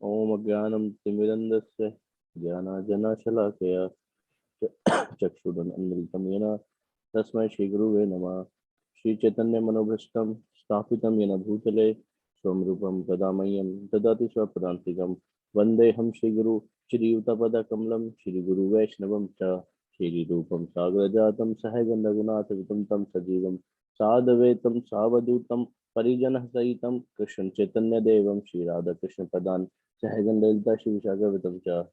Om Agyanam Timirandasya Jnanajana Chakshudan Anmritamena Tasmai Shri Guruve Namah Shri Chaitanya Manobhishtam Sthapitam Yena Bhutale Swamrupam Tadamayam Tadati Swapadantikam Vandeham Shri Guru Shri Utapada Kamlam Shri Guru Vaishnavam Cha Shri Rupam Sagrajatam Sahaganda Gunata Vitam Tam Sajivam Sadhavetam Savadutam Parijana Sahitam Krishna Chaitanya Devam Shri Radha Krishna Padan Sahaganda Shri Vishagavitam Cha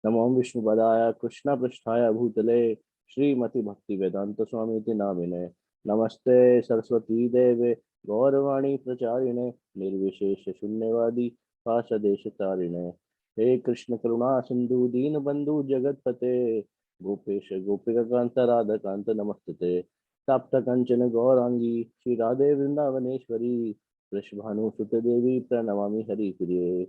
नमो विष्णुपदाय कृष्ण पृष्ठाय भूतले श्रीमति भक्तिवेदांत स्वामी नामिने नमस्ते सरस्वती देवे गौरवाणी प्रचारिणे निर्विशेष शून्यवादी पाशदेशतारिणे हे कृष्ण करुणा सिंधु दीन बंधु जगतपते गोपेश गोपिकांत राधा कांत नमस्ते तप्त कंचन गौरांगी श्री राधे वृंदावनेश्वरी वृषभानुसुते देवी प्रणमामि हरिप्रिये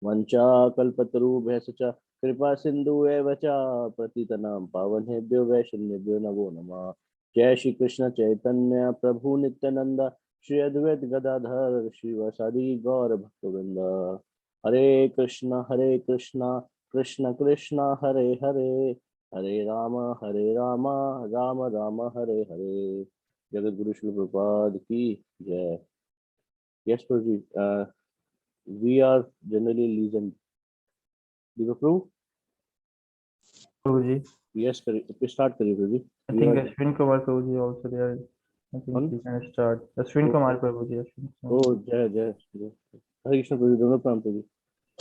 वंचाकल्पतरुभ्यश्च कृपा सिंधु एव च पतितनां पावनेभ्यो वैष्णवेभ्यो नमो नमः। जय श्री कृष्ण चैतन्य प्रभु नित्यानंद श्री अद्वैत गदाधर श्रीवासादि गौर भक्तवृंद। हरे कृष्ण कृष्ण कृष्ण हरे हरे हरे राम राम राम हरे हरे। जगत गुरु श्रील प्रभुपाद की जय। Yes Prabhu ji, we are generally listened. Do you approve? Prabhuji. Yes, start करिए Prabhuji. I think Ashwin Kumar Prabhuji also there. I think we can start. Ashwin Kumar Prabhuji. Oh, jai. Hare Krishna Prabhuji, दोनों प्रणाम Prabhuji.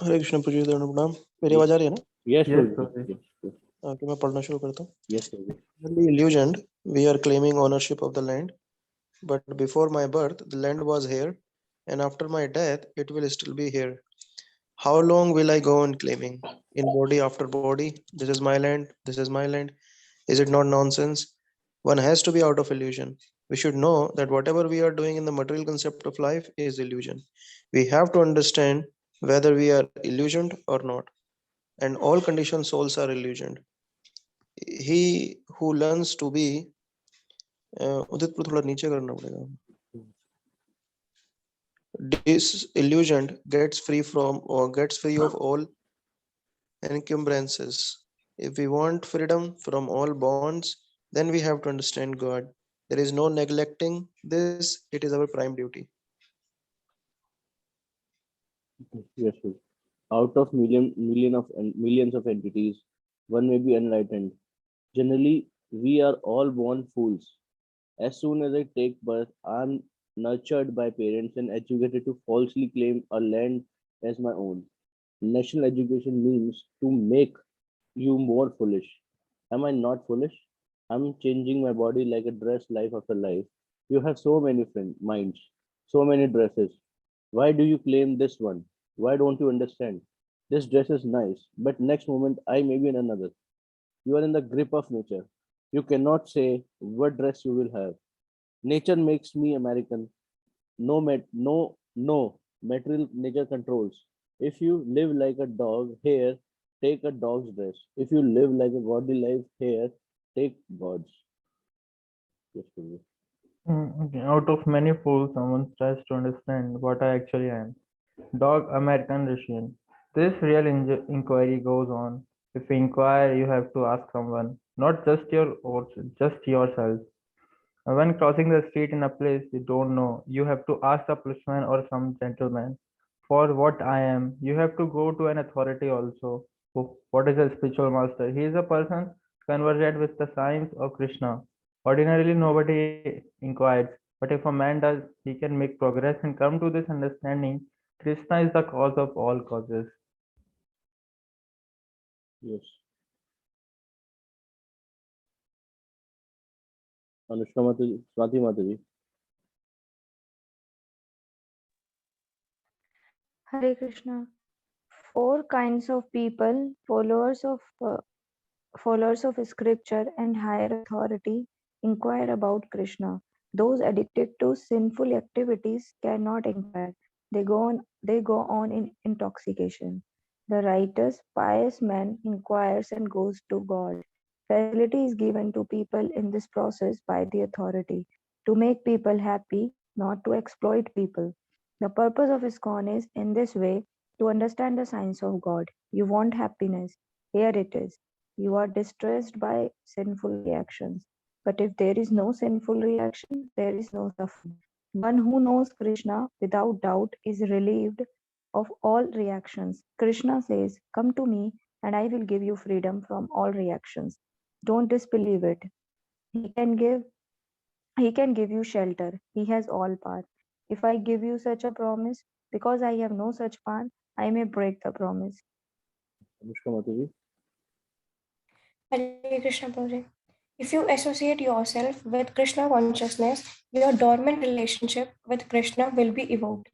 हरे कृष्ण प्रभु दोनों प्रणाम। मेरी आवाज आ रही है ना? Yes Prabhuji. कि मैं पढ़ना शुरू करता हूँ। Yes Prabhuji. Illusioned, we are claiming ownership of the land, but before my birth, the land was here, and after my death, it will still be here. How long will I go on claiming? In body after body, this is my land, this is my land. Is it not nonsense? One has to be out of illusion. We should know that whatever we are doing in the material concept of life is illusion. We have to understand whether we are illusioned or not. And all conditioned souls are illusioned. He who learns to be उदित पर थोड़ा नीचे करना पड़ेगा. Disillusioned gets free of all encumbrances. If we want freedom from all bonds, then we have to understand God. There is no neglecting this. It is our prime duty. Yes Prabhuji. Out of millions of entities, one may be enlightened. Generally, we are all born fools. As soon as I take birth, I am nurtured by parents and educated to falsely claim a land as my own. National education means to make you more foolish. Am I not foolish? I'm changing my body like a dress life after life. You have so many minds, so many dresses. Why do you claim this one? Why don't you understand? This dress is nice, but next moment I may be in another. You are in the grip of nature. You cannot say what dress you will have. Nature makes me American. No, material nature controls. If you live like a dog here, take a dog's dress. If you live like a godly life here, take God's. Yes, Prabhu. Okay. Out of many fools, someone tries to understand what I actually am. Dog American Russian. This real inquiry goes on. If you inquire, you have to ask someone, not just just yourself. When crossing the street in a place you don't know, you have to ask a policeman or some gentleman for what I am. You have to go to an authority also. What is a spiritual master? He is a person conversant with the science of Krishna. Ordinarily, nobody inquires, but if a man does, he can make progress and come to this understanding. Krishna is the cause of all causes. Yes. Anushka Mataji, Swati Mataji. Hare Krishna. Four kinds of people, followers of scripture and higher authority, inquire about Krishna. Those addicted to sinful activities cannot inquire. They go on in intoxication. The righteous, pious man inquires and goes to God. Facility is given to people in this process by the authority to make people happy, not to exploit people. The purpose of ISKCON is, in this way, to understand the science of God. You want happiness. Here it is. You are distressed by sinful reactions. But if there is no sinful reaction, there is no suffering. One who knows Krishna without doubt is relieved of all reactions. Krishna says, "Come to me, and I will give you freedom from all reactions." Don't disbelieve it. He can give you shelter. He has all power. If I give you such a promise, because I have no such power, I may break the promise. Anushka Mataji. Hare Krishna Prabhuji. If you associate yourself with Krishna consciousness, your dormant relationship with Krishna will be evoked.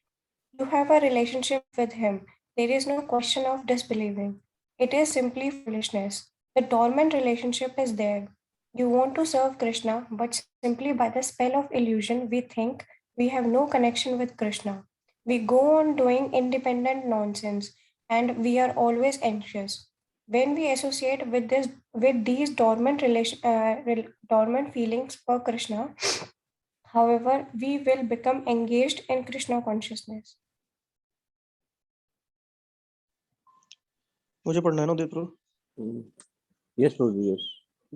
You have a relationship with him. There is no question of disbelieving. It is simply foolishness. The dormant relationship is there. You want to serve Krishna, but simply by the spell of illusion, we think we have no connection with Krishna. We go on doing independent nonsense, and we are always anxious. When we associate with these dormant feelings for Krishna, however, we will become engaged in Krishna consciousness. मुझे पढ़ना है ना उदय प्रभु? Yes, Prabhuji, yes.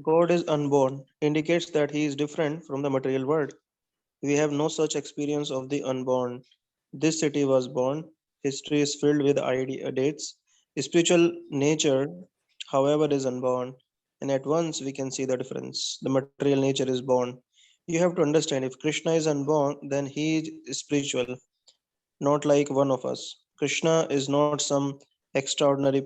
God is unborn indicates that he is different from the material world. We have no such experience of the unborn. This city was born. History is filled with dates. Spiritual nature, however, is unborn. And at once we can see the difference. The material nature is born. You have to understand, if Krishna is unborn, then he is spiritual, not like one of us. Krishna is not some extraordinary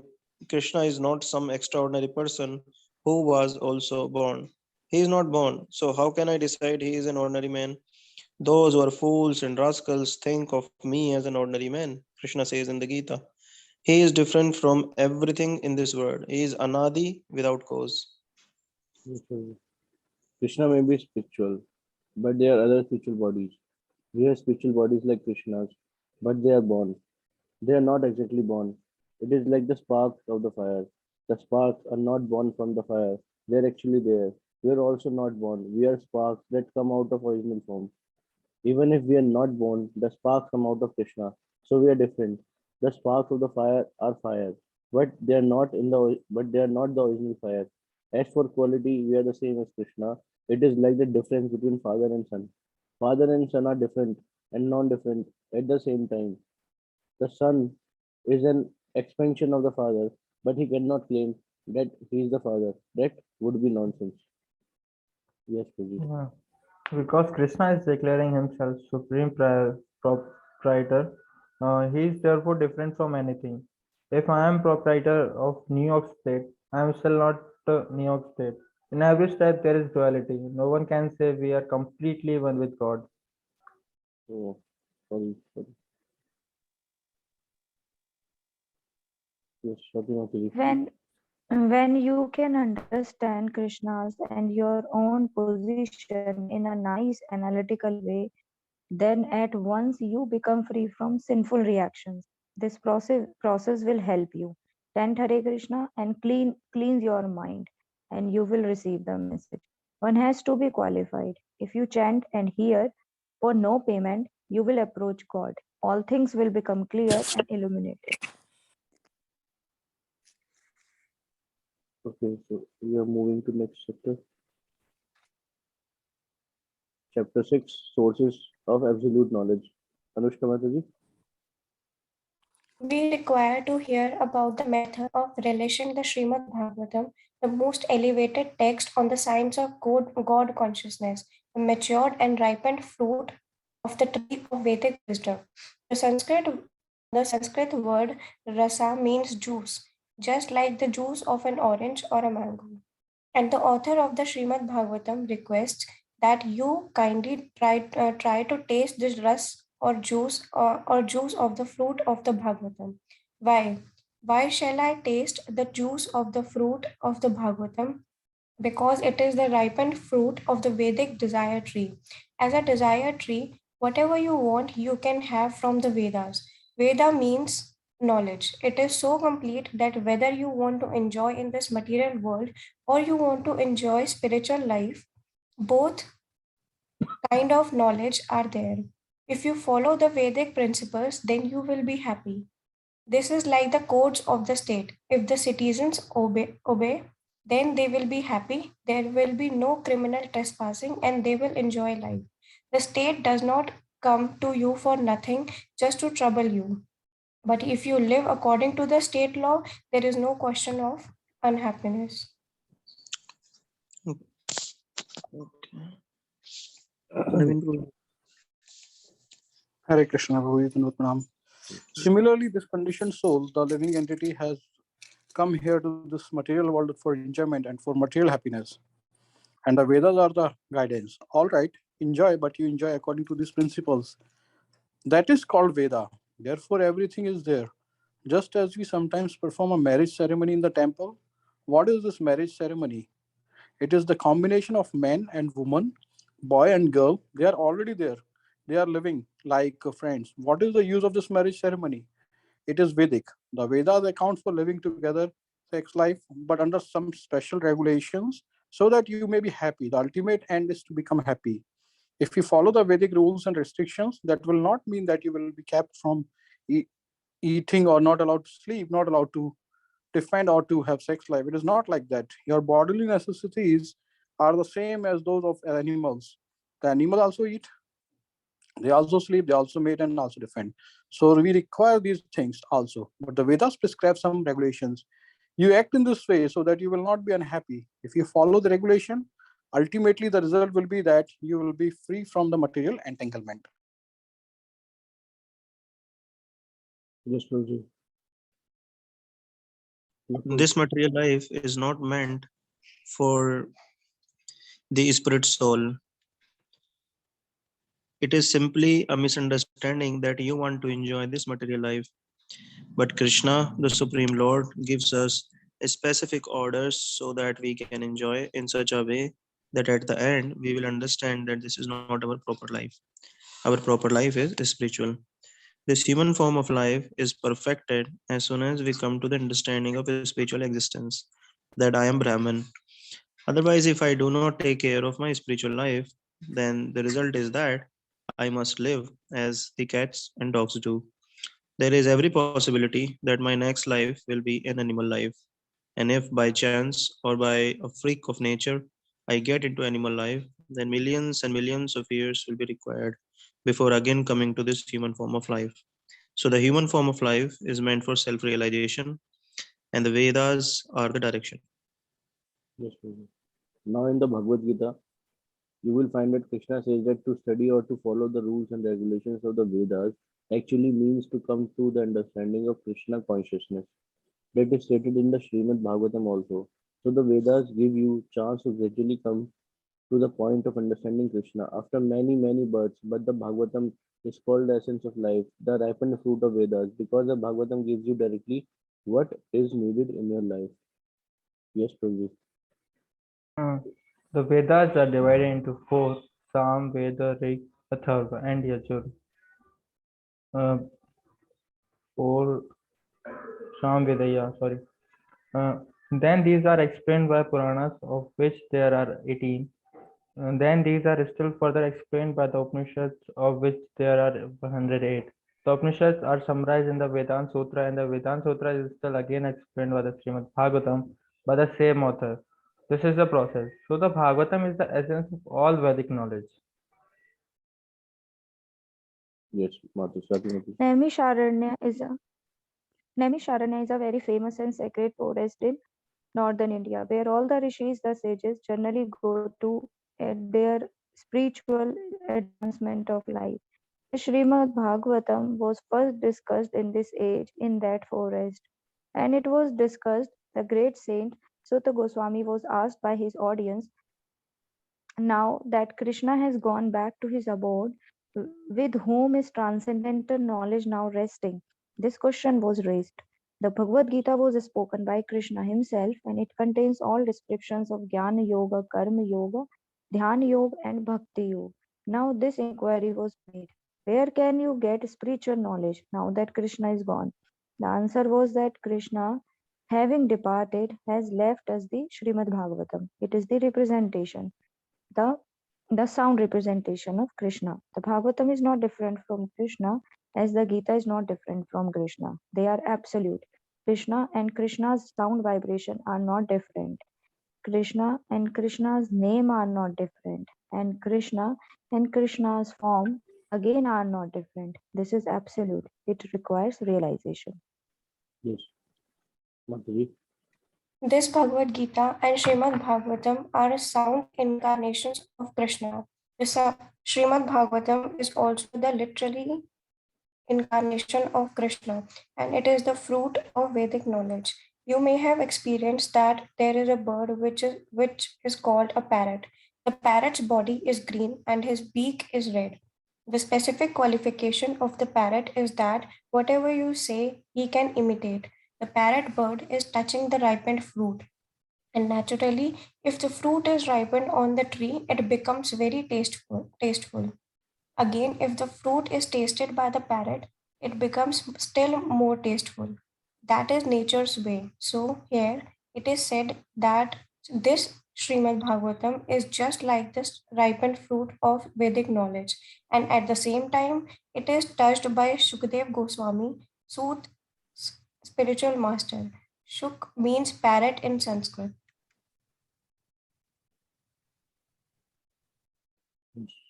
person who was also born. He is not born. So how can I decide he is an ordinary man? Those who are fools and rascals think of me as an ordinary man, Krishna says in the Gita. He is different from everything in this world. He is anadi, without cause. Yes, Prabhuji. Krishna may be spiritual, but there are other spiritual bodies. We have spiritual bodies like Krishna's, but they are born. They are not exactly born. It is like the sparks of the fire. The sparks are not born from the fire. They are actually there. We are also not born. We are sparks that come out of original form. Even if we are not born, the sparks come out of Krishna. So we are different. The sparks of the fire are fire, but they are not the original fire. As for quality, we are the same as Krishna. It is like the difference between father and son. Father and son are different and non-different at the same time. The son is an expansion of the father, but he cannot claim that he is the father. That would be nonsense. Yes, Prabhuji. Yeah. Because Krishna is declaring himself supreme proprietor, he is therefore different from anything. If I am proprietor of New York State, I am still not New York State. In every step, there is duality. No one can say we are completely one with God. Oh, sorry. Yes, Fatima Ji. When you can understand Krishna's and your own position in a nice analytical way, then at once you become free from sinful reactions. This process will help you. Chant Hare Krishna and cleanse your mind, and you will receive the message. One has to be qualified. If you chant and hear for no payment, you will approach God. All things will become clear and illuminated. Okay, so we are moving to next chapter. Chapter 6, Sources of Absolute Knowledge. Anushka Mataji. We require to hear about the method of relishing the Srimad Bhagavatam, the most elevated text on the science of God consciousness, the matured and ripened fruit of the tree of Vedic wisdom. The Sanskrit word rasa means juice, just like the juice of an orange or a mango. And the author of the Srimad Bhagavatam requests that you kindly try to taste this ras or juice of the fruit of the Bhagavatam. Why? Why shall I taste the juice of the fruit of the Bhagavatam? Because it is the ripened fruit of the Vedic desire tree. As a desire tree, whatever you want, you can have from the Vedas. Veda means knowledge. It is so complete that whether you want to enjoy in this material world or you want to enjoy spiritual life, both kind of knowledge are there. If you follow the Vedic principles, then you will be happy. This is like the codes of the state. If the citizens obey, then they will be happy. There will be no criminal trespassing and they will enjoy life. The state does not come to you for nothing, just to trouble you. But if you live according to the state law, there is no question of unhappiness. Okay. Naveen Guru. Hare Krishna, Bhuvit and Pranam. Similarly, this conditioned soul, the living entity, has come here to this material world for enjoyment and for material happiness. And the Vedas are the guidance. All right, enjoy, but you enjoy according to these principles. That is called Veda. Therefore, everything is there. Just as we sometimes perform a marriage ceremony in the temple, what is this marriage ceremony? It is the combination of man and woman, boy and girl. They are already there. They are living like friends. What is the use of this marriage ceremony? It is Vedic. The Vedas account for living together, sex life, but under some special regulations so that you may be happy. The ultimate end is to become happy. If you follow the Vedic rules and restrictions, that will not mean that you will be kept from eating or not allowed to sleep, not allowed to defend or to have sex life. It is not like that. Your bodily necessities are the same as those of animals. The animals also eat, they also sleep, they also mate and also defend. So we require these things also. But the Vedas prescribe some regulations. You act in this way so that you will not be unhappy. If you follow the regulation, ultimately the result will be that you will be free from the material entanglement. Yes, Prabhuji. This material life is not meant for the spirit soul. It is simply a misunderstanding that you want to enjoy this material life. But Krishna, the Supreme Lord, gives us specific orders so that we can enjoy in such a way that at the end we will understand that this is not our proper life. Our proper life is spiritual. This human form of life is perfected as soon as we come to the understanding of a spiritual existence, that I am Brahman. Otherwise, if I do not take care of my spiritual life, then the result is that I must live as the cats and dogs do. There is every possibility that my next life will be an animal life. And if by chance or by a freak of nature I get into animal life, then millions and millions of years will be required before again coming to this human form of life. So the human form of life is meant for self-realization, and the Vedas are the direction. Yes, Prabhuji. Now in the Bhagavad Gita, you will find that Krishna says that to study or to follow the rules and regulations of the Vedas actually means to come to the understanding of Krishna consciousness. That is stated in the Srimad Bhagavatam also. So the Vedas give you chance to gradually come to the point of understanding Krishna after many, many births. But the Bhagavatam is called the essence of life, the ripened fruit of Vedas, because the Bhagavatam gives you directly what is needed in your life. Yes, Prabhuji. The Vedas are divided into four: Sam, Veda, Rig, Atharva, and Yajur. Four Sam, Veda, yeah, sorry. Then these are explained by Puranas, of which there are 18. And then these are still further explained by the Upanishads, of which there are 108. The Upanishads are summarized in the Vedanta Sutra, and the Vedanta Sutra is still again explained by the Srimad Bhagavatam by the same author. This is the process. So the Bhagavatam is the essence of all Vedic knowledge. Yes, Matu Swati. Naimisharanya is a very famous and sacred forest in northern India, where all the rishis, the sages, generally go to at their spiritual advancement of life. The Srimad Bhagavatam was first discussed in this age in that forest, and it was discussed. The great saint Sutta Goswami was asked by his audience, now that Krishna has gone back to his abode, with whom is transcendental knowledge now resting? This question was raised. The Bhagavad Gita was spoken by Krishna himself, and it contains all descriptions of Jnana Yoga, Karma Yoga, Dhyana Yoga, and Bhakti Yoga. Now, this inquiry was made: where can you get spiritual knowledge now that Krishna is gone? The answer was that Krishna, having departed, has left us the Srimad Bhagavatam. It is the representation, the the sound representation of Krishna. The Bhagavatam is not different from Krishna as the Gita is not different from Krishna. They are absolute. Krishna and Krishna's sound vibration are not different. Krishna and Krishna's name are not different. And Krishna and Krishna's form again are not different. This is absolute. It requires realization. Yes. Mataji. This Bhagavad Gita and Srimad Bhagavatam are sound incarnations of Krishna. The Srimad Bhagavatam is also the literally incarnation of Krishna, and it is the fruit of Vedic knowledge. You may have experienced that there is a bird which is called a parrot. The parrot's body is green and his beak is red. The specific qualification of the parrot is that whatever you say, he can imitate. The parrot bird is touching the ripened fruit. And naturally, if the fruit is ripened on the tree, it becomes very tasteful. Again, if the fruit is tasted by the parrot, it becomes still more tasteful. That is nature's way. So, here it is said that this Srimad Bhagavatam is just like this ripened fruit of Vedic knowledge, and at the same time, it is touched by Shukdev Goswami, Sooth spiritual master. Shuk means parrot in Sanskrit.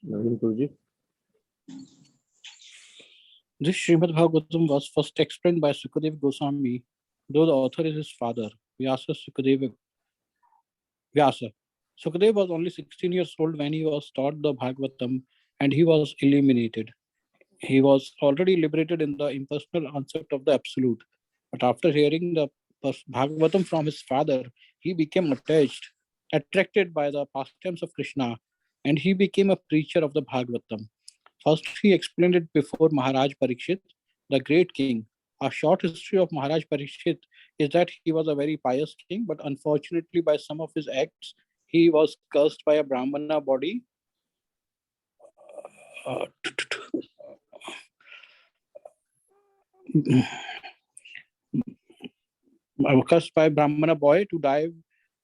Naveen Purji. This Srimad Bhagavatam was first explained by Sukadeva Goswami, though the author is his father, Vyasa. Sukadeva was only 16 years old when he was taught the Bhagavatam and he was illuminated. He was already liberated in the impersonal concept of the Absolute. But after hearing the Bhagavatam from his father, he became attracted by the pastimes of Krishna, and he became a preacher of the Bhagavatam. First, he explained it before Maharaj Parikshit, the great king. A short history of Maharaj Parikshit is that he was a very pious king, but unfortunately, by some of his acts, he was cursed by a Brahmana body. Cursed by a Brahmana boy to die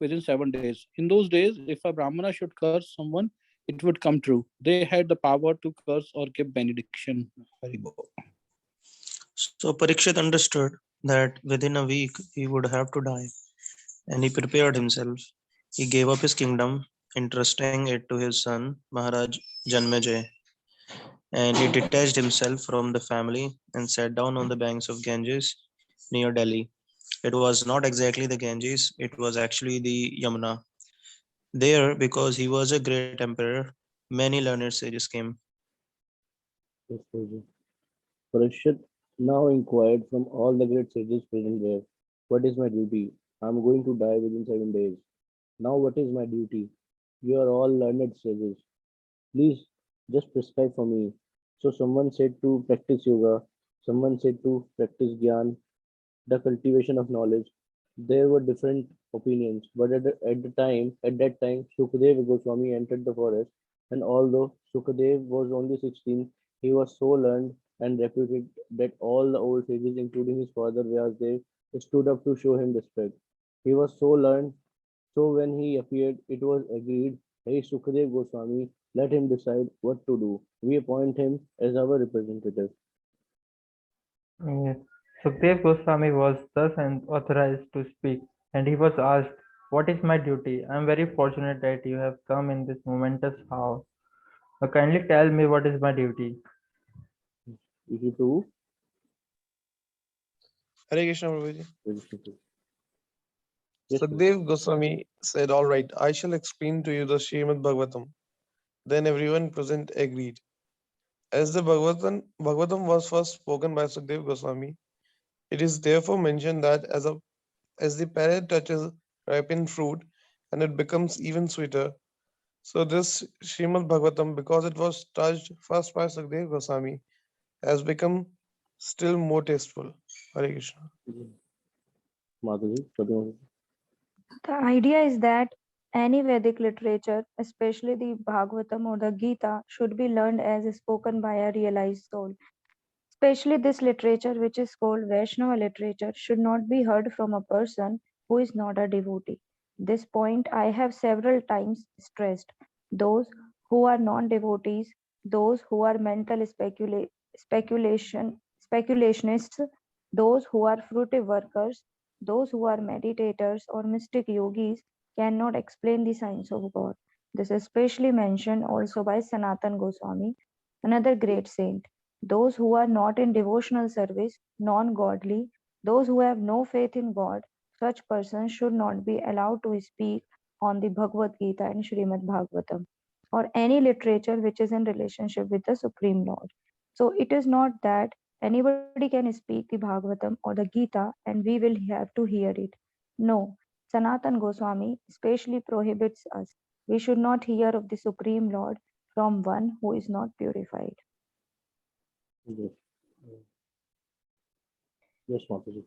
within 7 days. In those days, if a Brahmana should curse someone, it would come true. They had the power to curse or give benediction. So Parikshit understood that within a week he would have to die, and he prepared himself. He gave up his kingdom, entrusting it to his son Maharaj Janmejay, and he detached himself from the family and sat down on the banks of Ganges near Delhi. It was not exactly the Ganges, it was actually the Yamuna. There, because he was a great emperor, many learned sages came. Yes, Purji. Parikshit now inquired from all the great sages present there, what is my duty? I am going to die within 7 days. Now what is my duty? You are all learned sages. Please just prescribe for me. So someone said to practice yoga, someone said to practice gyan, the cultivation of knowledge. There were different opinions, but at that time, Sukadeva Goswami entered the forest, and although Sukadev was only 16, he was so learned and reputed that all the old sages, including his father Vyasdev, stood up to show him respect. He was so learned, so when he appeared, it was agreed, hey Sukadev Goswami, let him decide what to do. We appoint him as our representative. Yes. Sukhdev Goswami was thus authorized to speak, and he was asked, "What is my duty? I am very fortunate that you have come in this momentous hour. Kindly tell me what is my duty." Is it true? Hare Krishna, Prabhuji. Yes, Sukdev Goswami said, "All right, I shall explain to you the Srimad Bhagavatam." Then everyone present agreed. As the Bhagavatam was first spoken by Sukdev Goswami, it is therefore mentioned that as the parrot touches ripened fruit and it becomes even sweeter, so this Srimad Bhagavatam, because it was touched first by Sukdev Goswami, has become still more tasteful. Hare Krishna. Madhavi, Padma. The idea is that any Vedic literature, especially the Bhagavatam or the Gita, should be learned as spoken by a realized soul. Especially this literature, which is called Vaishnava literature, should not be heard from a person who is not a devotee. This point I have several times stressed. Those who are non-devotees, those who are mental speculationists, those who are fruitive workers, those who are meditators or mystic yogis cannot explain the science of God. This is specially mentioned also by Sanatan Goswami, another great saint. Those who are not in devotional service, non-godly, those who have no faith in God, such persons should not be allowed to speak on the Bhagavad Gita and Srimad Bhagavatam or any literature which is in relationship with the Supreme Lord. So it is not that anybody can speak the Bhagavatam or the Gita and we will have to hear it. No, Sanatan Goswami specially prohibits us. We should not hear of the Supreme Lord from one who is not purified. Yes. Yes, Mataji.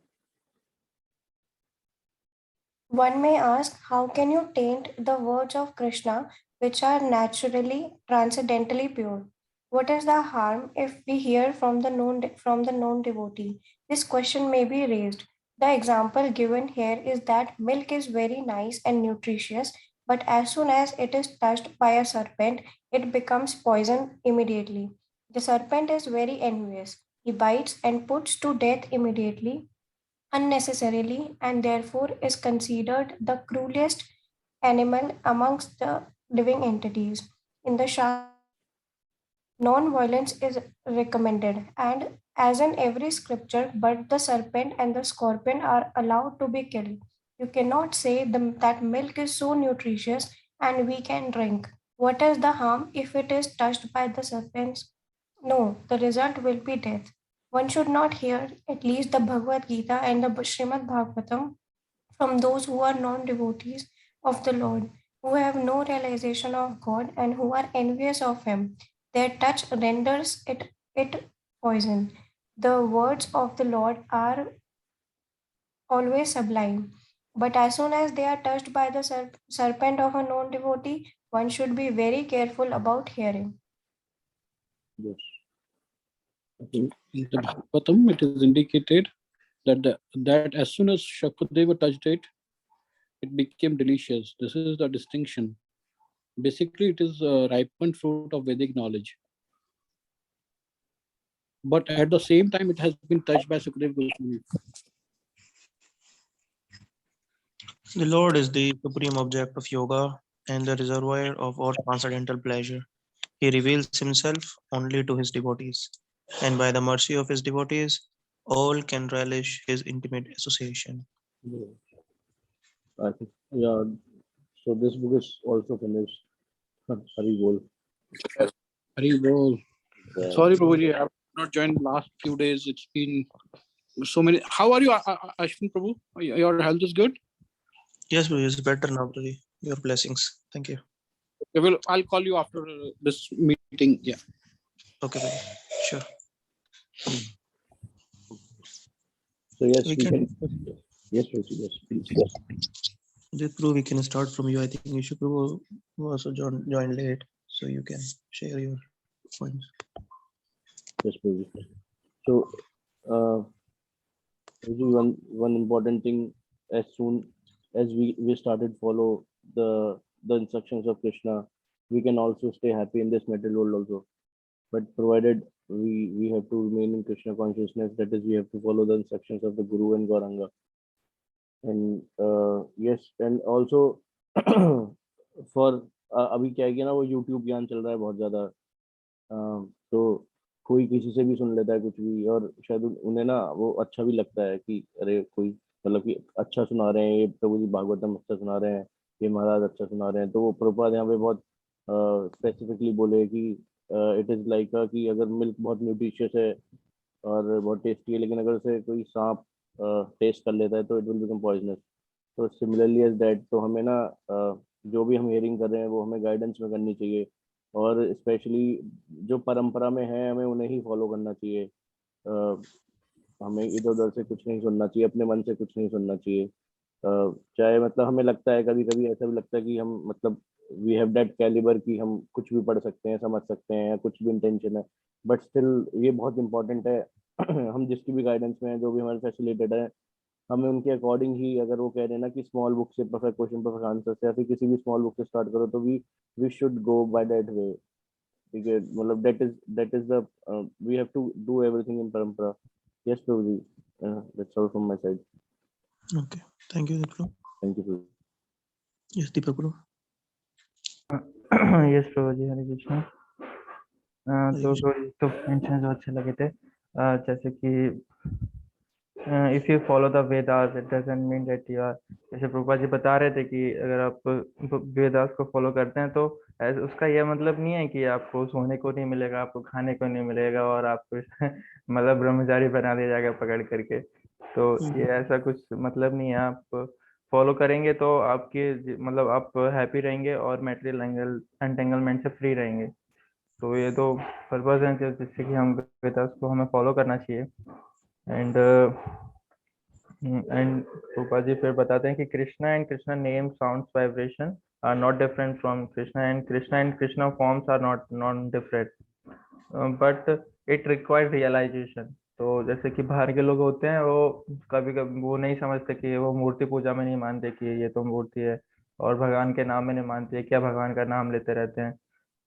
One may ask, how can you taint the words of Krishna, which are naturally transcendently pure? What is the harm if we hear from the known devotee? This question may be raised. The example given here is that milk is very nice and nutritious, but as soon as it is touched by a serpent, it becomes poison immediately. The serpent is very envious. He bites and puts to death immediately unnecessarily and therefore is considered the cruelest animal amongst the living entities. In the non-violence is recommended, and as in every scripture, but the serpent and the scorpion are allowed to be killed. You cannot say that milk is so nutritious and we can drink. What is the harm if it is touched by the serpents? No, the result will be death. One should not hear at least the Bhagavad Gita and the Srimad Bhagavatam from those who are non devotees of the Lord, who have no realization of God and who are envious of Him. Their touch renders it poison. The words of the Lord are always sublime. But as soon as they are touched by the serpent of a non devotee, one should be very careful about hearing. Yes. In the Bhagavatam, it is indicated that as soon as Shakadeva touched it, it became delicious. This is the distinction. Basically, it is a ripened fruit of Vedic knowledge. But at the same time, it has been touched by Sukadeva Goswami. The Lord is the supreme object of yoga and the reservoir of all transcendental pleasure. He reveals himself only to his devotees, and by the mercy of his devotees, all can relish his intimate association. Yeah. I think, yeah. So this book is also finished. Hari Bol. Hari Bol. Yeah. Sorry, Prabhuji, I have not joined last few days. It's been so many. How are you, Ashwin Prabhu? Your health is good? Yes, Prabhu, it's better now, Prabhu. Your blessings. Thank you. Okay, well, I'll call you after this meeting. Yeah. Okay, Prabhu. Sure. So yes, We we can. can. Yes, yes, please. This Prabhu, we can start from you. I think you should Prabhu also join late, so you can share your points. Yes, please. So, one important thing, as soon as we started follow the instructions of Krishna, we can also stay happy in this material world also. But provided we have to remain in Krishna consciousness, that is, we have to follow the instructions of the Guru and Gauranga. And yes, and also for अभी क्या है कि ना वो YouTube ज्ञान चल रहा है बहुत ज्यादा, तो कोई किसी से भी सुन लेता है कुछ भी, और शायद उन्हें ना वो अच्छा भी लगता है कि अरे कोई मतलब कि अच्छा सुना रहे हैं, ये प्रभु जी भागवतम अच्छा सुना रहे हैं, ये महाराज अच्छा सुना रहे हैं, तो वो प्रभुपाद यहाँ पे बहुत स्पेसिफिकली बोले कि इट इज लाइक कि अगर मिल्क बहुत न्यूट्रिशियस है और बहुत टेस्टी है, लेकिन अगर उसे कोई सांप टेस्ट कर लेता है तो इट विल बिकम पॉइजनस. तो सिमिलरली एज दैट, तो हमें ना जो भी हम हियरिंग कर रहे हैं वो हमें गाइडेंस में करनी चाहिए, और स्पेशली जो परंपरा में है हमें उन्हें ही फॉलो करना चाहिए. हमें इधर उधर से कुछ नहीं सुनना चाहिए, अपने मन से कुछ नहीं सुनना चाहिए. चाहे मतलब हमें लगता है कभी कभी ऐसा भी लगता है कि हम मतलब वी हैव दैट कैलिबर कि हम कुछ भी पढ़ सकते हैं, समझ सकते हैं, या कुछ भी इंटेंशन है, बट स्टिल ये बहुत इंपॉर्टेंट है हम जिसकी भी गाइडेंस में है, जो भी हमारे फैसिलिटेटर है, हमें उनके अकॉर्डिंग ही, अगर वो कह रहे हैं ना कि स्मॉल बुक से परफेक्ट क्वेश्चन परफेक्ट आंसर से, या फिर किसी भी स्मॉल बुक से स्टार्ट करो, तो we should go by that way. ठीक है, मतलब that is the we have to do everything in parampara. Yes Prabhu ji, that's all from my side. Okay, thank you, Dipro. Thank you. Yes, Deepak Bro. Yes Prabhu ji, Hare Krishna. तो तो mention जो अच्छे लगे थे, जैसे कि if you follow the Vedas it doesn't mean that you are, जैसे प्रभुपाद जी बता रहे थे कि अगर आप वेदास को फॉलो करते हैं तो उसका यह मतलब नहीं है कि आपको सोने को नहीं मिलेगा, आपको खाने को नहीं मिलेगा और आपको मतलब ब्रह्मचारी बना दिया जाएगा पकड़ करके। तो ये ऐसा कुछ मतलब नहीं है। आप फॉलो करेंगे तो आपकी मतलब आप हैप्पी रहेंगे और मेटेरियल एंटेंगलमेंट से फ्री रहेंगे। तो ये तो पर्पज है जिससे कि हम वेदास को हमें फॉलो करना चाहिए। एंड Prabhupada ji फिर बताते हैं कि Krishna and Krishna name sounds vibration are not different from Krishna and Krishna forms are not different, but it required realisation. तो जैसे कि बाहर के लोग होते हैं, वो कभी कभी वो नहीं समझते कि वो मूर्ति पूजा में नहीं मानते कि ये तो मूर्ति है, और भगवान के नाम में नहीं मानते, क्या भगवान का नाम लेते रहते हैं।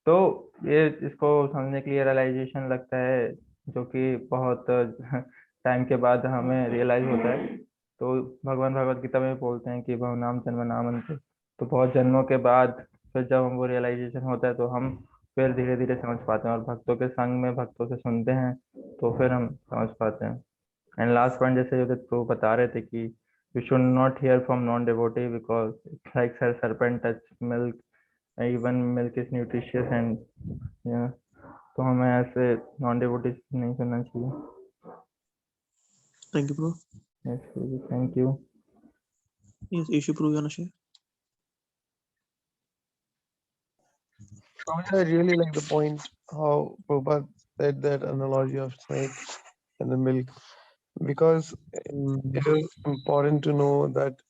तो ये इसको समझने के लिए रियलाइजेशन लगता है, जो कि बहुत टाइम के बाद हमें रियलाइज होता है। तो भगवान भगवत गीता में बोलते हैं कि बहु नाम जन्म नामन्ते। तो बहुत जन्मों के बाद फिर जब हमको रियलाइजेशन होता है तो हम फिर धीरे धीरे समझ पाते हैं, और भक्तों के संग में भक्तों से सुनते हैं तो फिर हम समझ पाते हैं। एंड लास्ट पॉइंट जैसे जो तो बता रहे थे कि you should not here from non devotee because it's like serpent touch milk, even milk is nutritious and तो हमें ऐसे नॉन डिवोटी नहीं सुनना चाहिए। Thank you, Bro. Yes, thank you. Yes, Ishu Bro, you wanna share? I really like the point how Prabhupada said that analogy of snake and the milk, because it is important to know that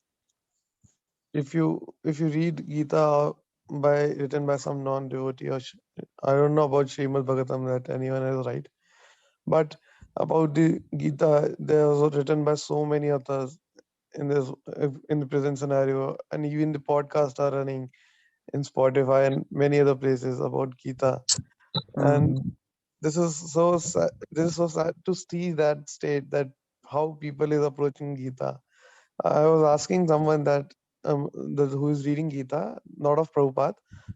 if you read Gita written by some non-devotee, or I don't know about Srimad Bhagavatam that anyone is right, but about the Gita, they are also written by so many authors in the present scenario, and even the podcasts are running in Spotify and many other places about Gita. And this is so sad. This is so sad to see that state, that how people is approaching Gita. I was asking someone that who is reading Gita, not of Prabhupada,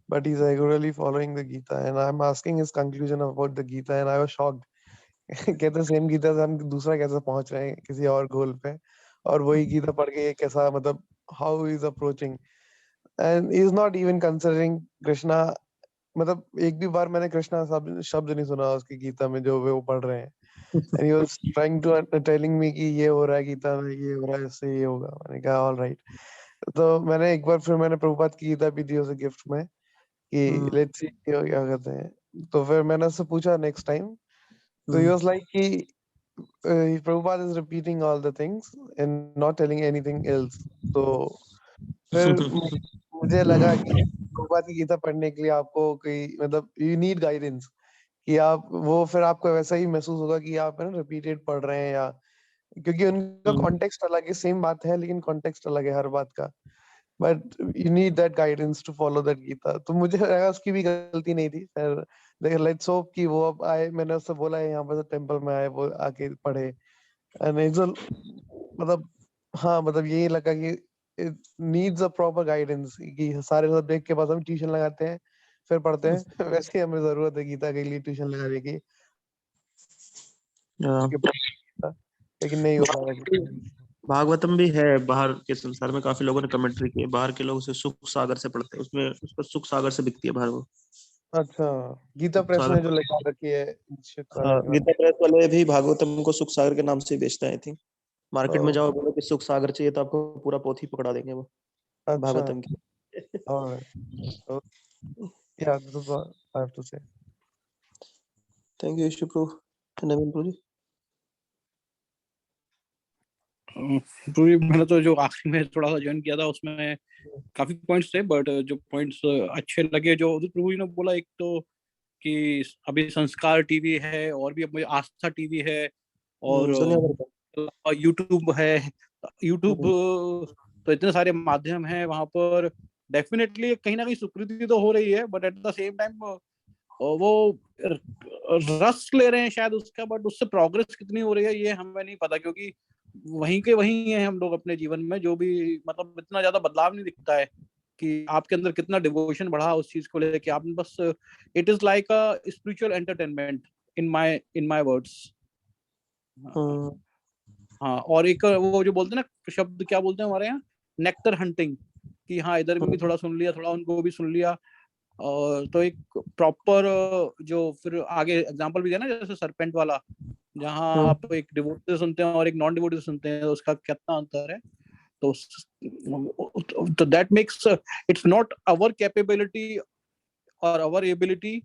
but he's regularly following the Gita, and I'm asking his conclusion about the Gita, and I was shocked. कहते same Gita से हम दूसरा कैसे पहुंच रहे हैं किसी और गोल पे, और वही गीता पढ़ के ये कैसा, मतलब how is approaching, and is not even considering Krishna. मतलब एक भी बार मैंने कृष्णा शब्द नहीं सुना उसकी गीता में जो वो पढ़ रहे हैं, and he was trying to telling me कि ये हो रहा है गीता में, ये हो रहा है, इससे ये होगा। मैंने कहा ऑल राइट। तो मैंने एक बार फिर मैंने प्रभुपाद की गीता भी दी उसे गिफ्ट में कि लेट्स सी क्या कहते हैं। तो फिर मैंने उससे पूछा नेक्स्ट टाइम, तो he was like कि Prabhupada is repeating all the things and not telling anything else. तो फिर मुझे लगा कि प्रभुपाद की गीता पढ़ने के लिए आपको कोई मतलब यू नीड गाइडेंस, कि आप वो फिर आपको वैसा ही महसूस होगा कि आप है ना रिपीटेड पढ़ रहे हैं, या क्योंकि उनका कॉन्टेक्स्ट अलग है, सेम बात है लेकिन कॉन्टेक्स्ट अलग है हर बात का, but you need that guidance to follow that Gita. तो मुझे लगा उसकी भी गलती नहीं थी। फिर देखिए लेट्स होप कि वो अब आए, मैंने उससे बोला है यहाँ पर टेंपल में आए, वो आके पढ़े, एंड इट्स मतलब हाँ मतलब यही लगा कि it needs a proper guidance, कि सारे सब्जेक्ट के बाद हम ट्यूशन लगाते हैं फिर पढ़ते हैं वैसे ही हमें जरूरत है गीता के लिए ट्यूशन लगाने की, लेकिन नहीं हो पा रहा। भागवतम भी है बाहर के संसार में, काफी लोगों ने कमेंट्री की है, बाहर के लोग उसे सुख सागर से पढ़ते हैं, उसमें उस पर सुख सागर से बिकती है बाहर वो। अच्छा, गीता प्रेस ने जो लिखा रखी है हाँ, गीता प्रेस वाले भी भागवतम को सुख सागर के नाम से बेचते हैं। आई थिंक मार्केट में जाओ बोलो कि सुख सागर चाहिए तो आपको पूरा पोथी पकड़ा देंगे वो भागवतम की। Yeah, this is what I have to say. Thank you Ishu Prabhu. Naveen Prabhu ji. मैंने तो जो आखिरी में थोड़ा सा ज्वाइन किया था उसमें काफी पॉइंट्स थे, बट जो पॉइंट्स अच्छे लगे जो उदित प्रभु जी ने बोला, एक तो कि अभी संस्कार टीवी है और भी अब मुझे आस्था टीवी है और यूट्यूब है, यूट्यूब, तो इतने सारे माध्यम हैं वहां पर, डेफिनेटली कहीं ना कहीं स्वीकृति तो हो रही है, but at the same time वो रस ले रहे हैं शायद उसका, बट उससे प्रोग्रेस कितनी हो रही है ये हमें नहीं पता, क्योंकि वहीं के वहीं हैं हम लोग अपने जीवन में, जो भी मतलब इतना ज्यादा बदलाव नहीं दिखता है कि आपके अंदर कितना डिवोशन बढ़ा उस चीज को लेके। आपने बस, it is like a spiritual entertainment in my words. हाँ, और एक वो जो बोलते हैं ना शब्द, क्या बोलते हैं हमारे यहाँ, नेक्टर हंटिंग, कि हाँ इधर भी थोड़ा सुन लिया, थोड़ा उनको भी सुन लिया, और तो एक प्रॉपर जो फिर आगे एग्जांपल भी दिया ना, जैसे सरपेंट वाला, जहाँ आप एक डिवोटी से सुनते हैं और एक नॉन डिवोटी से सुनते हैं, तो उसका कितना अंतर है। तो that makes it's not our capability और our ability,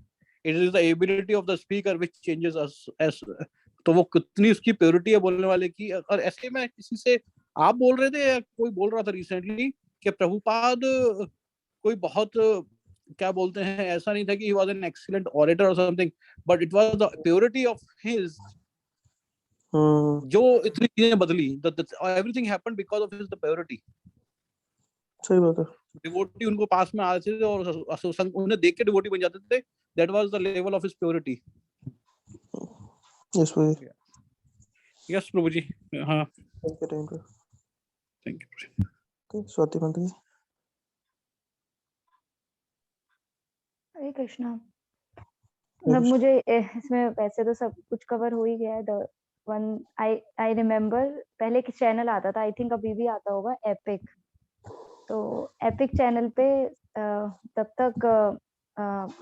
it is the ability of the speaker which changes us as. तो वो कितनी उसकी प्योरिटी है बोलने वाले की। और ऐसे में किसी से आप बोल रहे थे, कोई बोल रहा था रिसेंटली कि प्रभुपाद कोई बहुत, क्या बोलते हैं, ऐसा नहीं था कि he was an excellent orator और something, but it was the purity of his जो इतनी चीजें बदली। Everything happened because of his the purity. सही बात है। डिवोटी उनको पास में आते थे और उन्हें देख के डिवोटी बन जाते थे। That was the level of his purity. Yes भाई। यस प्रभु जी। हाँ, थैंक यू। स्वाति माता जी। हरे कृष्णा। मतलब मुझे इसमें वैसे तो सब कुछ कवर हो ही गया है। द वन आई रिमेम्बर, पहले एक चैनल आता था, आई थिंक अभी भी आता होगा, एपिक। तो एपिक चैनल पे तब तक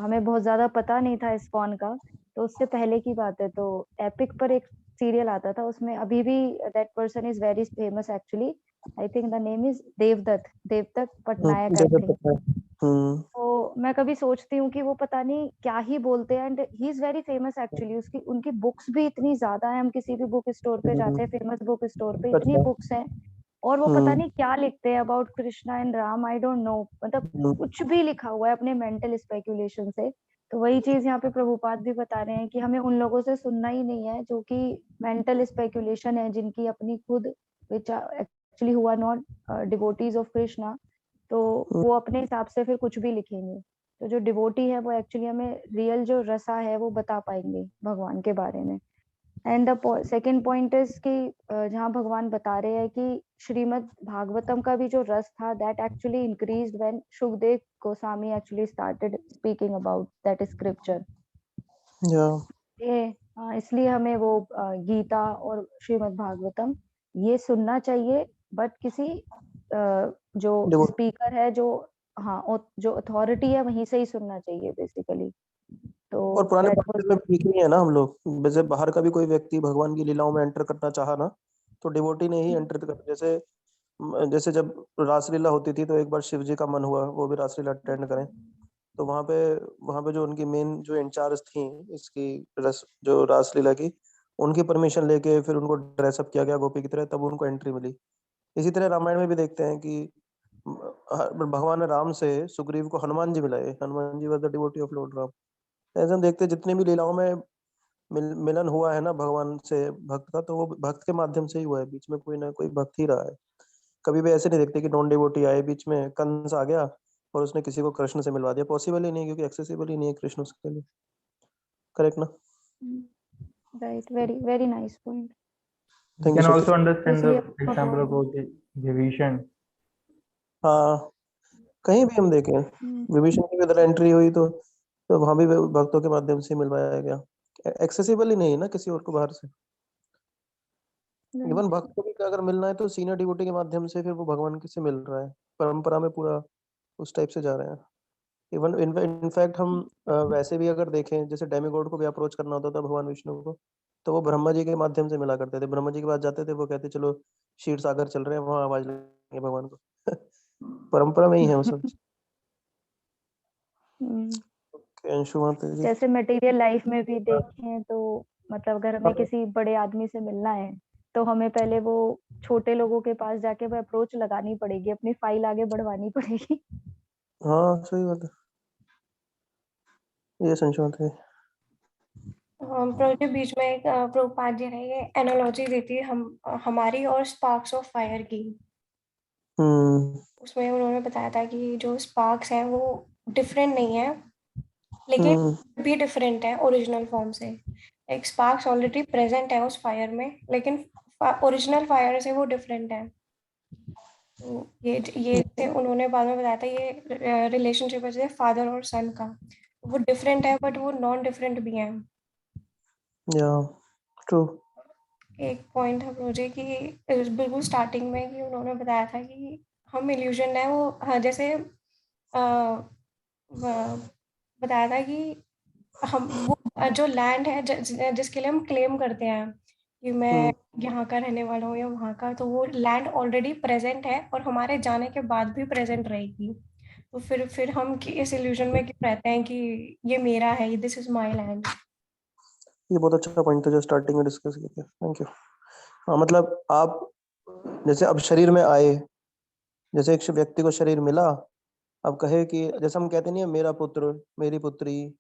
हमें बहुत ज्यादा पता नहीं था इस्कॉन का, तो उससे पहले की बात है। तो एपिक पर एक सीरियल आता था, उसमें अभी भी that person is very famous actually. I think the name is Devdutt Pattanaik I think. तो मैं कभी सोचती हूँ कि वो पता नहीं क्या ही बोलते हैं, and he is very famous actually. उसकी उनकी बुक्स भी इतनी ज्यादा है, हम किसी भी बुक स्टोर पे जाते हैं, फेमस बुक स्टोर पे इतनी बुक्स हैं, और वो पता नहीं क्या लिखते हैं about Krishna and Ram, I don't know, मतलब कुछ भी लिखा हुआ है अपने मेंटल स्पेकुलेशन से। तो वही चीज यहाँ पे प्रभुपाद भी बता रहे हैं कि हमें उन लोगों से सुनना ही नहीं है जो कि मेंटल स्पेकुलेशन है, जिनकी अपनी खुद, विच एक्चुअली हुआ नॉट डिवोटीज ऑफ कृष्णा, तो वो अपने हिसाब से फिर कुछ भी लिखेंगे। तो जो डिवोटी है वो एक्चुअली हमें रियल जो रसा है वो बता पाएंगे भगवान के बारे में। And the second point is कि जहाँ भगवान बता रहे हैं कि श्रीमद् भागवतम का भी जो रस था, that actually increased when Shukdev Goswami actually started speaking about that scripture. इसलिए हमें वो गीता और श्रीमद् भागवतम ये सुनना चाहिए, बट किसी जो स्पीकर है, जो जो अथॉरिटी है, वहीं से ही सुनना चाहिए बेसिकली। तो और पुराने पाठ्य में ठीक नहीं है ना हम लोग, वैसे बाहर का भी कोई व्यक्ति भगवान की लीलाओं में एंटर करना चाहा ना, तो डिवोटी ने ही एंटर कर। जैसे जब रासलीला होती थी तो एक बार शिव जी का मन हुआ वो भी रासलीला अटेंड करें, तो वहां पे जो उनकी मेन जो इंचार्ज थी इसकी जो रासलीला की, उनकी परमिशन लेके फिर उनको ड्रेसअप किया गया गोपी की तरह, तब उनको एंट्री मिली। इसी तरह रामायण में भी देखते हैं कि भगवान राम से सुग्रीव को हनुमान जी मिलाए, Hanuman ji was the devotee of Lord Ram. ऐसे हम देखते हैं जितनी भी लीलाओं में मिलन हुआ है ना भगवान से भक्त का, तो वो भक्त के माध्यम से ही हुआ है, बीच में कोई ना कोई भक्त ही रहा है। कभी भी ऐसे नहीं देखते कि नॉन डिवोटी आए बीच में, कंस आ गया और उसने किसी को कृष्ण से मिलवा दिया, पॉसिबल ही नहीं, क्योंकि एक्सेसिबल ही नहीं है कृष्ण उसके लिए। करेक्ट ना? Right, very very nice point. You can also understand the इसलिए example about the विभीषण। हाँ, कहीं भी हम देखें विभीषण की इधर एंट्री हुई तो वहां भी भक्तों के माध्यम से मिलवाया गया, एक्सेसिबल ही नहीं है ना किसी और को बाहर से। इवन भक्त को भी अगर मिलना है तो सीनियर डिवोटी के माध्यम से फिर वो भगवान से मिल रहा है, परंपरा में पूरा उस टाइप से जा रहे हैं। इवन इनफैक्ट हम वैसे भी अगर देखें, जैसे डेमीगॉड को भी अप्रोच करना होता था भगवान विष्णु को, तो वो ब्रह्मा जी के माध्यम से मिला करते थे। ब्रह्मा जी के पास जाते थे, वो कहते चलो क्षीर सागर चल रहे हैं, वहां आवाज लेंगे भगवान को। परंपरा में ही है वो सब। जैसे मटेरियल लाइफ में भी देखें तो मतलब अगर हमें किसी बड़े आदमी से मिलना है तो हमें पहले वो छोटे लोगों के पास जाके वो अप्रोच लगानी पड़ेगी, अपनी फाइल आगे बढ़वानी पड़ेगी। हाँ सही बात है, ये संशोधन है। प्रोजेक्ट बीच में एक प्रभुपाद जी ने ये एनालॉजी दी थी हमारी और स्पार्क्स ऑफ फायर की। उसमें उन्होंने बताया था कि जो स्पार्क्स हैं वो डिफरेंट नहीं है, लेकिन भी डिफरेंट है ओरिजिनल फॉर्म से। एक स्पार्क्स ऑलरेडी प्रेजेंट है उस फायर में, लेकिन ओरिजिनल फायर से वो डिफरेंट है। तो ये उन्होंने बाद में बताया था, ये रिलेशनशिप है जैसे फादर और सन का, वो डिफरेंट है बट वो नॉन डिफरेंट भी है। ट्रू। एक पॉइंट है प्रोजेक्ट की बिल्कुल स्टार्टिंग में कि उन्होंने बताया था कि हम इल्यूजन है वो, हाँ, जैसे बताया था कि हम वो जो लैंड है जिसके लिए हम क्लेम करते हैं कि मैं यहाँ का रहने वाला हूँ या वहाँ का, तो वो लैंड ऑलरेडी प्रेजेंट है और हमारे जाने के बाद भी प्रेजेंट रहेगी। तो फिर हम इस इल्यूजन में क्यों रहते हैं कि ये मेरा है, दिस इज माय लैंड। ये बहुत अच्छा पॉइंट था जो स्टार्टिंग में डिस्कस किया था, थैंक यू। हाँ, मतलब आप जैसे अब शरीर में आए, जैसे एक व्यक्ति को शरीर मिला, अब कहे कि जैसे हम कहते नहीं है मेरा पुत्र, मेरी पुत्री,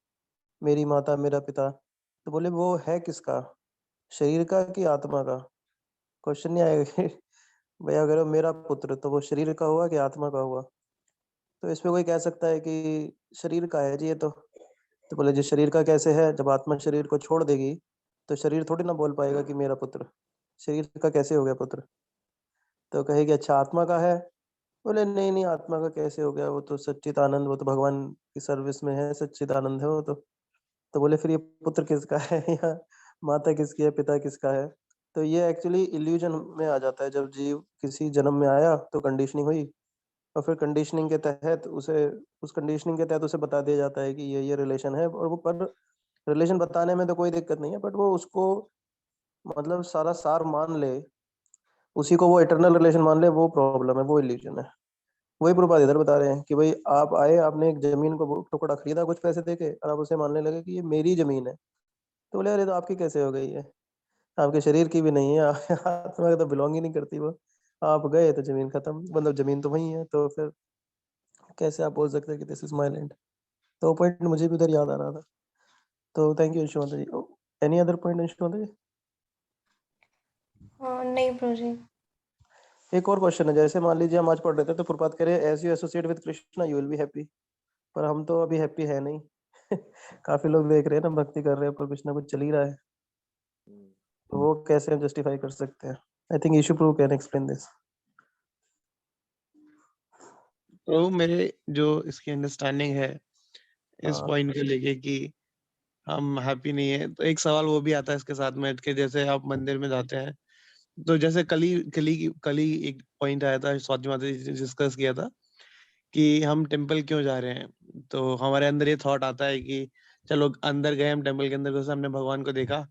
मेरी माता, मेरा पिता, तो बोले वो है किसका, शरीर का कि आत्मा का? क्वेश्चन नहीं आएगा कि भैया अगर वो मेरा पुत्र तो वो शरीर का हुआ कि आत्मा का हुआ? तो इस पे कोई कह सकता है कि शरीर का है जी ये तो बोले जी शरीर का कैसे है, जब आत्मा शरीर को छोड़ देगी तो शरीर थोड़ी ना बोल पाएगा कि मेरा पुत्र, शरीर का कैसे हो गया पुत्र? तो कहेगी अच्छा आत्मा का है। बोले नहीं नहीं, आत्मा का कैसे हो गया, वो तो सच्चिदानंद, वो तो भगवान की सर्विस में है, सच्चिदानंद है वो तो बोले फिर ये पुत्र किसका है या माता किसकी है, पिता किसका है? तो ये एक्चुअली इल्यूजन में आ जाता है। जब जीव किसी जन्म में आया तो कंडीशनिंग हुई, और फिर कंडीशनिंग के तहत उसे बता दिया जाता है कि ये रिलेशन है, और वो पर रिलेशन बताने में तो कोई दिक्कत नहीं है, बट वो उसको मतलब सारा सार मान ले, उसी को वो इटरनल रिलेशन मान ले, वो प्रॉब्लम है, वो इल्यूजन है। वही प्रभुपाद इधर बता रहे हैं कि भाई आप आए, आपने एक जमीन को टुकड़ा खरीदा कुछ पैसे देके, और आप उसे मानने लगे कि ये मेरी जमीन है। तो बोले अरे तो आपकी कैसे हो गई है, आपके शरीर की भी नहीं है, आत्मा का तो बिलोंग ही नहीं करती वो। आप गए तो जमीन खत्म, मतलब जमीन तो वही है, तो फिर कैसे आप बोल सकते हैं कि दिस इज माय लैंड? तो पॉइंट मुझे भी उधर याद आ रहा था। तो thank you Yashwant ji. Any other point Yashwant ji? नहीं प्रोजेक्ट। एक और क्वेश्चन है, जैसे मान लीजिए हम आज पढ़ रहे थे तो प्रपात करे as you associate with Krishna you will be happy, पर हम तो अभी हैप्पी है नहीं। काफी लोग देख रहे हैं ना, भक्ति कर रहे हैं पर कुछ ना कुछ चल ही रहा है, तो वो कैसे हम जस्टिफाई कर सकते हैं? I think Ishu Prabhu can explain this. तो मेरे जो इसकी अंडरस्टैंडिंग है इस हाँ। पॉइंट को लेके कि हम हैप्पी नहीं है, तो एक सवाल वो भी आता है इसके साथ में कि जैसे आप मंदिर में जाते हैं, तो जैसे कल ही एक पॉइंट आया था, स्वाति माता जी डिस्कस किया था कि हम टेम्पल क्यों जा रहे हैं, तो हमारे अंदर ये थॉट आता है कि चलो अंदर गए, हम टेम्पल के अंदर घुसे, हमने भगवान को देखा,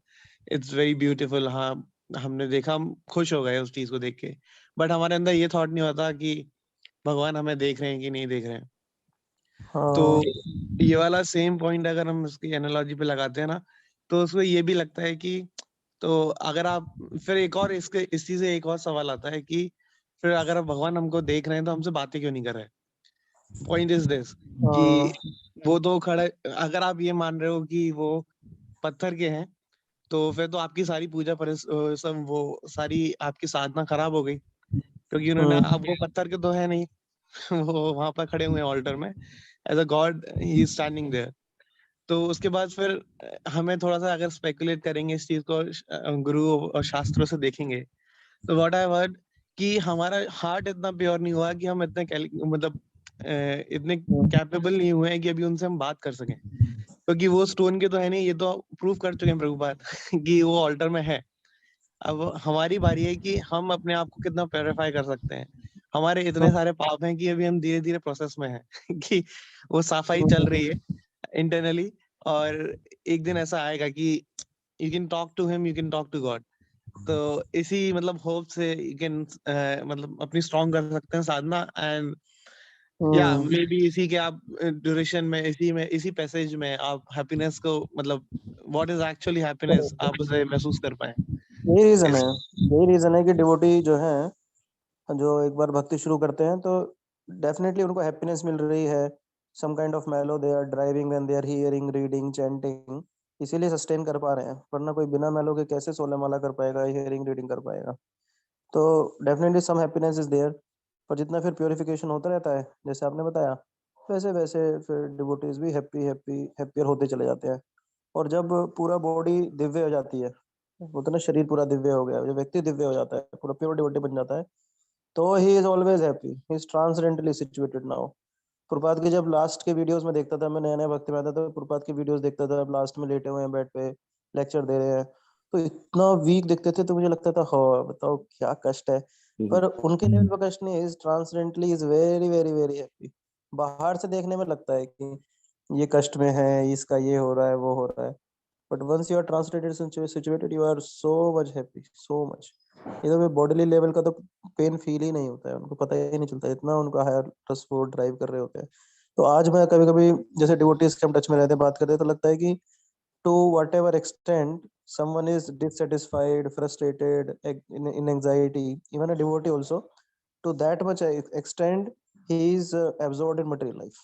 इट्स वेरी ब्यूटीफुल, हाँ हमने देखा, हम खुश हो गए उस चीज को देख के, बट हमारे अंदर ये थॉट नहीं होता कि भगवान हमें देख रहे हैं कि नहीं देख रहे हैं। तो ये वाला सेम पॉइंट अगर हम उसकी एनालॉजी पे लगाते हैं ना, तो उसको ये भी लगता है कि तो अगर आप फिर एक और इस चीज से एक और सवाल आता है कि फिर अगर भगवान हमको देख रहे हैं तो हमसे बातें क्यों नहीं कर रहे? पॉइंट इज दिस कि वो तो खड़े, अगर आप ये मान रहे हो कि वो पत्थर के हैं, तो फिर तो आपकी सारी पूजा सब वो सारी आपकी साधना खराब हो गई, क्योंकि उन्होंने, अब वो पत्थर के तो है नहीं, वो वहां पर खड़े हुए हैं ऑल्टर में, as a god he is standing there. तो उसके बाद फिर हमें थोड़ा सा अगर स्पेकुलेट करेंगे इस चीज को, गुरु और शास्त्रों से देखेंगे, तो व्हाट आई हर्ड कि हमारा हार्ट इतना प्योर नहीं हुआ कि हम मतलब इतने कैपेबल नहीं हुए हैं कि अभी उनसे हम बात कर सकें, क्योंकि वो स्टोन के तो है नहीं, ये तो प्रूव कर चुके हैं प्रभुपाद कि वो ऑल्टर में है। अब हमारी बारी है कि हम अपने आप को कितना प्योरीफाई कर सकते हैं। हमारे इतने सारे पाप हैं कि अभी हम धीरे धीरे प्रोसेस में हैं कि वो सफाई चल रही है इंटरनली, और एक दिन ऐसा आएगा कि you can talk to him, you can talk to god. तो इसी मतलब होप से यू कैन मतलब अपनी स्ट्रॉन्ग कर सकते हैं साधना, एंड या मे बी इसी के आप ड्यूरेशन में इसी पैसेज में आप हैप्पीनेस को, मतलब व्हाट इज एक्चुअली हैप्पीनेस, आप उसे महसूस कर पाए। यही रीजन है कि डिवोटी जो है, जो एक बार भक्ति शुरू करते हैं तो डेफिनेटली उनको हैप्पीनेस मिल रही है, some kind of mellow they are driving when they are hearing, reading, chanting, इसीलिए सस्टेन कर पा रहे हैं, वरना कोई बिना मेलो के कैसे 16 माला कर पाएगा, हियरिंग रीडिंग कर पाएगा। तो definitely some happiness is there, पर जितना फिर प्योरिफिकेशन होता रहता है जैसे आपने बताया, वैसे वैसे फिर डिवोटीज भी हैप्पियर होते चले जाते हैं। और जब पूरा बॉडी दिव्य हो जाती है, बोलते ना शरीर पूरा दिव्य हो गया, जब व्यक्ति दिव्य हो जाता है, पूरा प्योर डिवोटी बन जाता है, तो he is always happy, he is transcendentally situated now. Prabhupada की जब लास्ट के वीडियोस में देखता था, मैं नया नया भक्ति में आता था, प्रभुपाद की वीडियोस देखता था, अब लास्ट में लेटे हुए हैं बेड पे, लेक्चर दे रहे हैं, तो इतना वीक दिखते थे, तो मुझे लगता था हो बताओ क्या कष्ट है। पर उनके लेवल पर कष्ट नहीं है, is transcendentally is very very very happy. बाहर से देखने में लगता है कि ये कष्ट में है, इसका ये हो रहा है, वो हो रहा है, but once you are translated situated, you are so much happy, so much. इधर बॉडीली लेवल का तो पेन फील ही नहीं होता है, उनको पता ही नहीं चलता, इतना उनका हायर ट्रस्ट वो ड्राइव कर रहे होते हैं। तो आज मैं कभी कभी जैसे डिवोटीज के हम टच में रहते हैं, बात करते हैं, तो लगता है कि to whatever extent someone is dissatisfied, frustrated, in anxiety, even a devotee also, to that much extent he is absorbed in material life,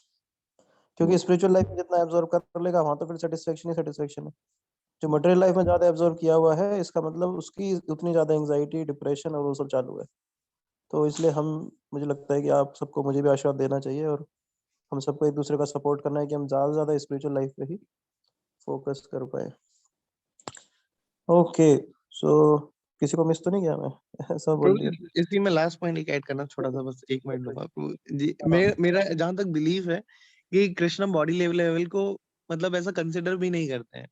क्योंकि स्पिरिचुअल लाइफ में जितना एब्जॉर्ब कर लेगा वहां तो फिर सेटिस्फेक्शन ही सेटिस्फेक्शन है। जो मटेरियल लाइफ में ज्यादा एब्जॉर्ब किया हुआ है, इसका मतलब उसकी उतनी ज्यादा एंजाइटी, डिप्रेशन और वो सब चालू है। तो इसलिए हम, मुझे लगता है कि आप सबको, मुझे भी आशीर्वाद देना चाहिए और हम सबको एक दूसरे का सपोर्ट करना है कि हम ज्यादा से ज्यादा स्पिरिचुअल लाइफ पे ही फोकस कर पाए। ओके, सो किसी को मिस तो नहीं किया मैं? सब बोल दिया। इसी में लास्ट पॉइंट एक ऐड करना छोटा सा, बस 1 मिनट लूंगा आपको जी। मेरा जहां तक बिलीफ है कि कृष्ण बॉडी लेवल को मतलब ऐसा कंसिडर भी नहीं करते हैं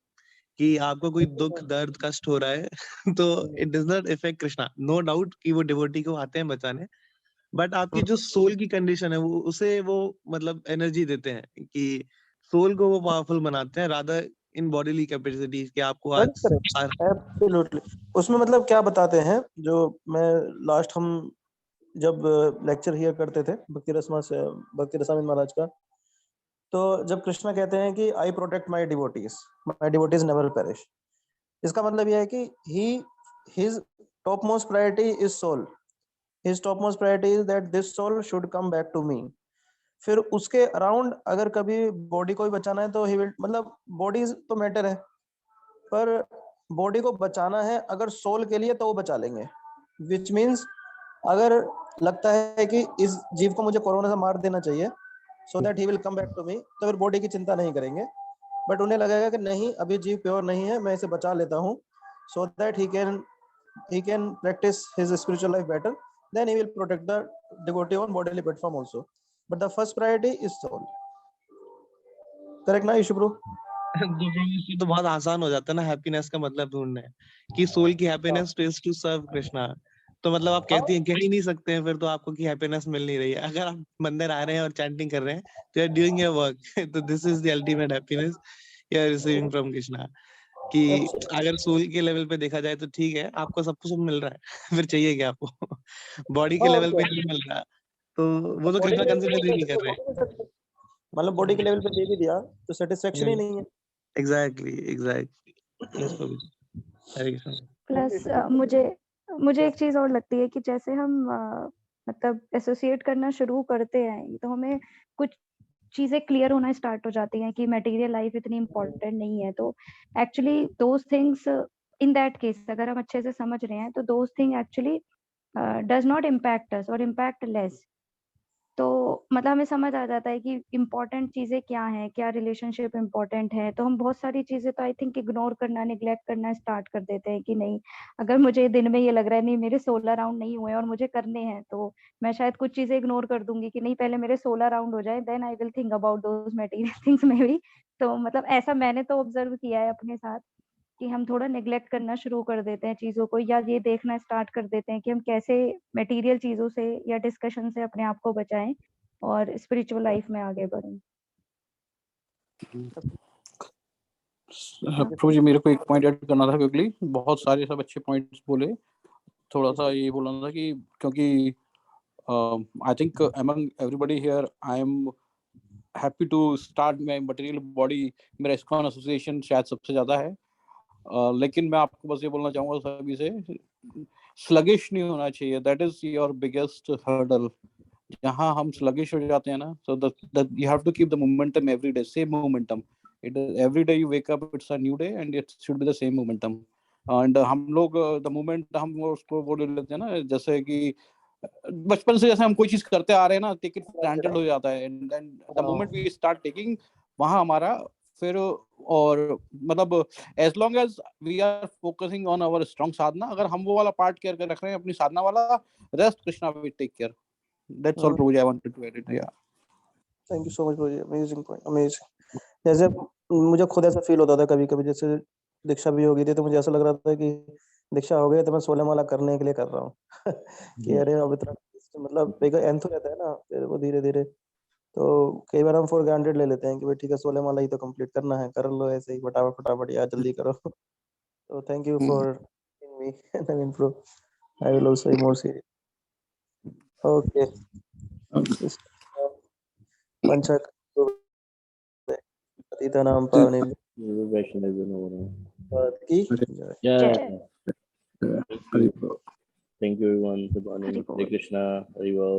कि आपको कोई दुख दर्द कष्ट हो रहा है तो it does not effect Krishna. No doubt कि वो डिवोटी को आते हैं बचाने, बट आपकी जो सोल की कंडीशन है वो उसे वो मतलब एनर्जी देते हैं कि सोल को वो पावरफुल बनाते हैं, रादर इन बॉडीली कैपेसिटीज कि आपको आज एब्सोल्युटली। उसमें मतलब क्या बताते हैं, जो मैं लास्ट हम जब लेक्चर हियर करते थे भक्ति रसामृत महाराज का, तो जब कृष्णा कहते हैं कि I protect my devotees never perish, इसका मतलब यह है कि his top most priority is soul, his top most priority is that this soul should come back to me. फिर उसके अराउंड अगर कभी बॉडी को भी बचाना है तो ही विल, मतलब बॉडी तो मैटर है, पर बॉडी को बचाना है अगर सोल के लिए तो वो बचा लेंगे, विच मीन्स अगर लगता है कि इस जीव को मुझे कोरोना से मार देना चाहिए so that he will come back to me, तो फिर बॉडी की चिंता नहीं करेंगे, बट उन्हें लगेगा कि नहीं अभी जीव प्योर नहीं है, मैं इसे बचा लेता हूँ सो that he can practice his spiritual life better, then he will protect the devotee on bodily platform also, but the first priority is soul. Correct ना ईशु ब्रो? तो बहुत आसान हो जाता है ना हैप्पीनेस का मतलब ढूंढना है कि सोल की happiness is to serve Krishna. तो मतलब आप कहती हैं, कह ही नहीं सकते हैं फिर तो आपको कि हैप्पीनेस मिल नहीं रही है। अगर आप मंदिर आ रहे हैं और चैंटिंग कर रहे हैं तो you are doing your work, तो this is the ultimate happiness you are receiving from Krishna. कि अगर सोल के लेवल पे देखा जाए तो ठीक है, आपको सब कुछ मिल रहा है फिर चाहिए क्या आपको? बॉडी के लेवल पे नहीं मिल रहा तो वो तो कृष्णा कंसिडर ही नहीं कर रहे। मतलब बॉडी के लेवल पे दे भी दिया तो सेटिस्फेक्शन ही नहीं है। एग्जैक्टली। प्लस मुझे एक चीज और लगती है कि जैसे हम मतलब एसोसिएट करना शुरू करते हैं तो हमें कुछ चीजें क्लियर होना स्टार्ट हो जाती हैं कि मटेरियल लाइफ इतनी इम्पोर्टेंट नहीं है। तो actually those things in that case अगर हम अच्छे से समझ रहे हैं तो those thing actually does not impact us और इम्पैक्ट लेस। तो मतलब हमें समझ आ जाता है कि इम्पोर्टेंट चीजें क्या हैं, क्या रिलेशनशिप इम्पोर्टेंट है। तो हम बहुत सारी चीजें तो आई थिंक इग्नोर करना, निग्लेक्ट करना स्टार्ट कर देते हैं कि नहीं अगर मुझे दिन में ये लग रहा है नहीं मेरे 16 राउंड नहीं हुए और मुझे करने हैं तो मैं शायद कुछ चीजें इग्नोर कर दूंगी कि नहीं पहले मेरे 16 राउंड हो जाए then I will think about those material things में भी। तो मतलब ऐसा मैंने तो ऑब्जर्व किया है अपने साथ कि हम थोड़ा नेग्लेक्ट करना शुरू कर देते हैं चीजों को, या ये देखना स्टार्ट कर देते हैं कि हम कैसे मटेरियल चीजों से या डिस्कशन से अपने आप को बचाएं और स्पिरिचुअल लाइफ में आगे बढ़ें। प्रभु जी मेरे को एक पॉइंट ऐड करना था क्विकली, बहुत सारे सब अच्छे पॉइंट्स बोले, थोड़ा सा ये बोलना था कि क्योंकि I think among everybody here I am happy to start my material body. मेरा इस्कॉन एसोसिएशन शायद सबसे ज्यादा है, लेकिन मैं आपको बस ये बोलना चाहूंगा सभी से, स्लगिश नहीं होना चाहिए, that is your biggest hurdle. जहाँ हम स्लगिश हो जाते हैं ना, so that you have to keep the momentum every day, same momentum. Every day you wake up, it's a new day, and it should be the same momentum. And हम लोग the moment हम उसको बोल लेते हैं ना, जैसे कि बचपन से जैसे हम कोई चीज करते आ रहे हैं ना, टेक इट ग्रांटेड हो जाता है, and then the moment we start taking, वहां हमारा फिर, और मतलब as long as we are focusing on our strong sadhana, अगर हम वो वाला पार्ट केयर कर रख रहे हैं अपनी साधना वाला, rest Krishna will take care. That's all Prabhu, I wanted to add it. Yeah thank you so much Prabhu, amazing point, amazing. जैसे मुझे खुद ऐसा फील होता था कभी कभी, जैसे दीक्षा भी हो गई थी तो मुझे ऐसा लग रहा था कि दीक्षा हो गई तो मैं 16 माला करने के लिए कर रहा हूँ कि अरे अब इतना मतलब एक एंथो रहता है ना, फिर वो धीरे धीरे, तो कई बार हम फॉर ग्रांटेड ले लेते हैं कि भाई ठीक है 16 माला ही तो कंप्लीट करना है, कर लो ऐसे ही फटाफट फटाफट यार, जल्दी करो. तो thank you for me Naveen pro, I will also be more serious. Okay, पंचक पतितानां पावनेभ्यो वैष्णव की जय. जय. Thank you everyone for joining. Hari Bol. Hare Krishna. Hari Bol.